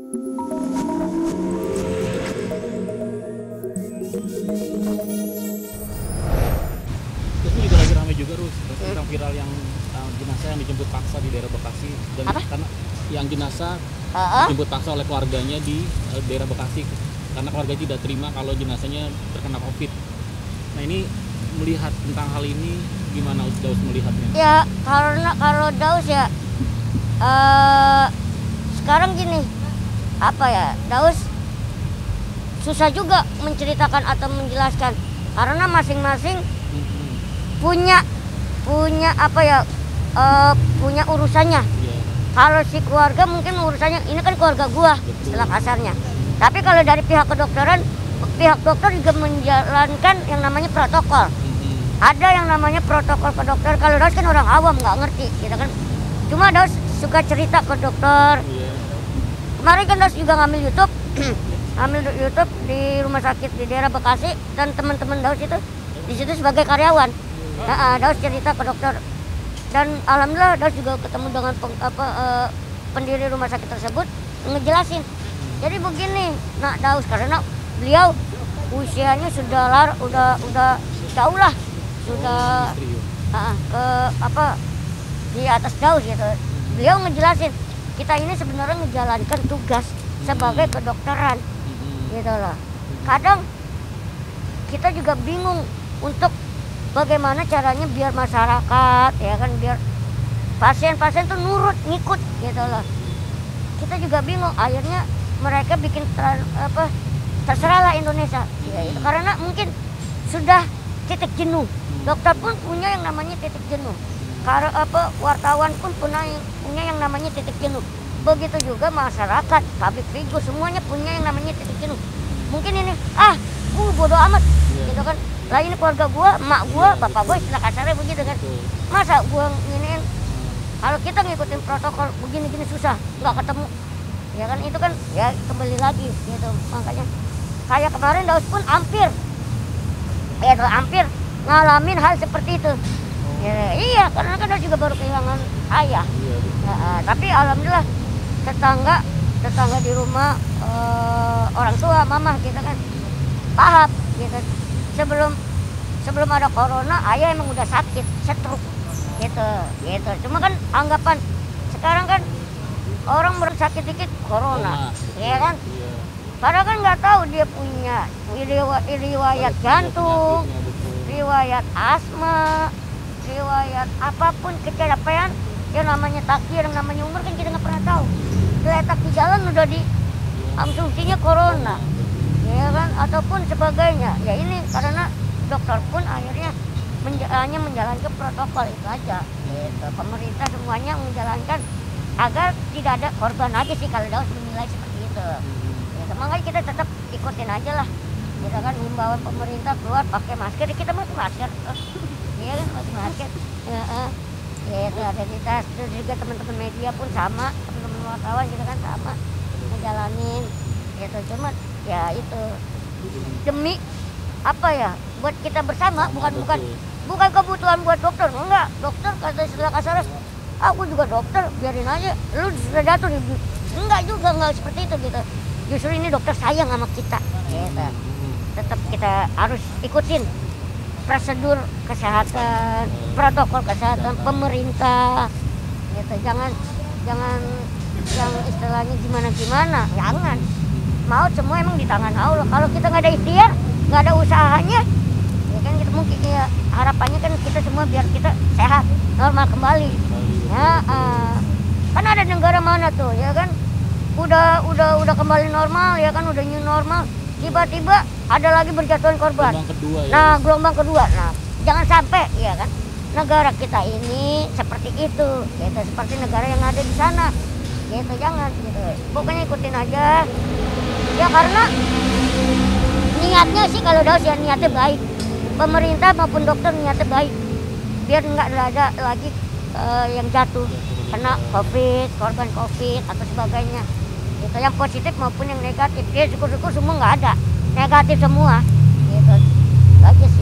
Itu juga lagi ramai juga Rus, tentang viral yang jenazah yang dijemput paksa di daerah Bekasi dan Apa? karena yang jenazah dijemput paksa oleh keluarganya di daerah Bekasi karena keluarga tidak terima kalau jenazahnya terkena COVID. Nah ini melihat tentang hal ini gimana Daus melihatnya? Ya karena kalau Daus ya sekarang gini, apa ya, Daus susah juga menceritakan atau menjelaskan karena masing-masing punya apa ya, punya urusannya. Iya. Kalau si keluarga mungkin urusannya ini kan keluarga gua, istilah kasarnya. Tapi kalau dari pihak kedokteran, pihak dokter juga menjalankan yang namanya protokol. Ada yang namanya protokol ke dokter. Kalau Daus kan orang awam nggak ngerti, gitu kan. Cuma Daus suka cerita ke dokter. Iya. Kemarin kan Daus juga ngambil YouTube, ngambil YouTube di rumah sakit di daerah Bekasi dan teman-teman Daus itu di situ sebagai karyawan. Nah, Daus cerita ke dokter dan alhamdulillah Daus juga ketemu dengan pendiri rumah sakit tersebut ngejelasin. Jadi begini, nak Daus karena beliau usianya sudah udah jauh lah, sudah ke di atas Daus gitu. Beliau ngejelasin kita ini sebenarnya menjalankan tugas sebagai kedokteran, gitu loh. Kadang kita juga bingung untuk bagaimana caranya biar masyarakat ya kan, biar pasien-pasien tuh nurut ngikut gitu loh. Kita juga bingung, akhirnya mereka bikin terserahlah Indonesia ya, itu karena mungkin sudah titik jenuh. Dokter pun punya yang namanya titik jenuh. Karena wartawan pun punya yang namanya titik jenuh. Begitu juga masyarakat, public figure semuanya punya yang namanya titik jenuh. Mungkin ini bodo amat gitu kan. Lah ini keluarga gua, emak gua, bapak gua, istilah kasarnya begitu kan. Masa gua nginiin, kalau kita ngikutin protokol begini-gini susah, nggak ketemu. Ya kan itu kan ya kembali lagi gitu. Makanya kayak kemarin Daus pun hampir ngalamin hal seperti itu. Ya, iya, karena kan Daus juga baru kehilangan ayah. Tapi alhamdulillah tetangga di rumah, orang tua, mama gitu kan paham gitu. Sebelum ada corona, ayah emang udah sakit, stroke gitu. Cuma kan anggapan sekarang kan orang bersakit dikit corona, ya kan? Padahal kan nggak tahu dia punya riwayat jantung, riwayat asma, riwayat apapun kecapean, yang namanya takdir, yang namanya umur kan kita nggak pernah tahu. Geletak di jalan udah di asumsinya corona, ya kan? Ataupun sebagainya. Ya ini karena dokter pun akhirnya hanya menjalankan protokol itu aja. Gitu. Pemerintah semuanya menjalankan agar tidak ada korban aja sih kalau Daus menilai seperti itu. Ya, makanya kita tetap ikutin aja lah. Kita kan himbauan pemerintah keluar pakai masker, kita pakai masker. Iya kan, pakai masker. Ya itu ada di tas. Terus juga teman-teman media pun sama, teman-teman wartawan kita kan sama ngejalanin. Gitu. Cuma ya itu demi apa ya? Buat kita bersama, bukan kebutuhan buat dokter. Enggak, dokter kata istilah kasar, aku juga dokter, biarin aja, lu sudah jatuh nih. Enggak juga, enggak seperti itu gitu. Justru ini dokter sayang sama kita gitu. Tetap kita harus ikutin prosedur kesehatan, protokol kesehatan pemerintah gitu. Jangan yang istilahnya gimana, jangan. Mau semua emang di tangan Allah. Kalau kita nggak ada ikhtiar, nggak ada usahanya, ya kan kita mungkin ya harapannya kan kita semua biar kita sehat, normal kembali. Ya, kan ada negara mana tuh ya kan udah kembali normal ya kan, udah new normal, tiba-tiba ada lagi berjatuhan korban. Gelombang kedua, ya. Nah, gelombang kedua. Nah, jangan sampai ya kan negara kita ini seperti itu, gitu, seperti negara yang ada di sana. Gitu, jangan gitu. Pokoknya ikutin aja. Ya karena niatnya sih kalau Daus ya niatnya baik. Pemerintah maupun dokter niatnya baik. Biar nggak ada lagi yang jatuh kena COVID, korban COVID atau sebagainya. Gitu, yang positif maupun yang negatif. Ya syukur-syukur semua nggak ada. Negatif semua. Gitu. Bagus.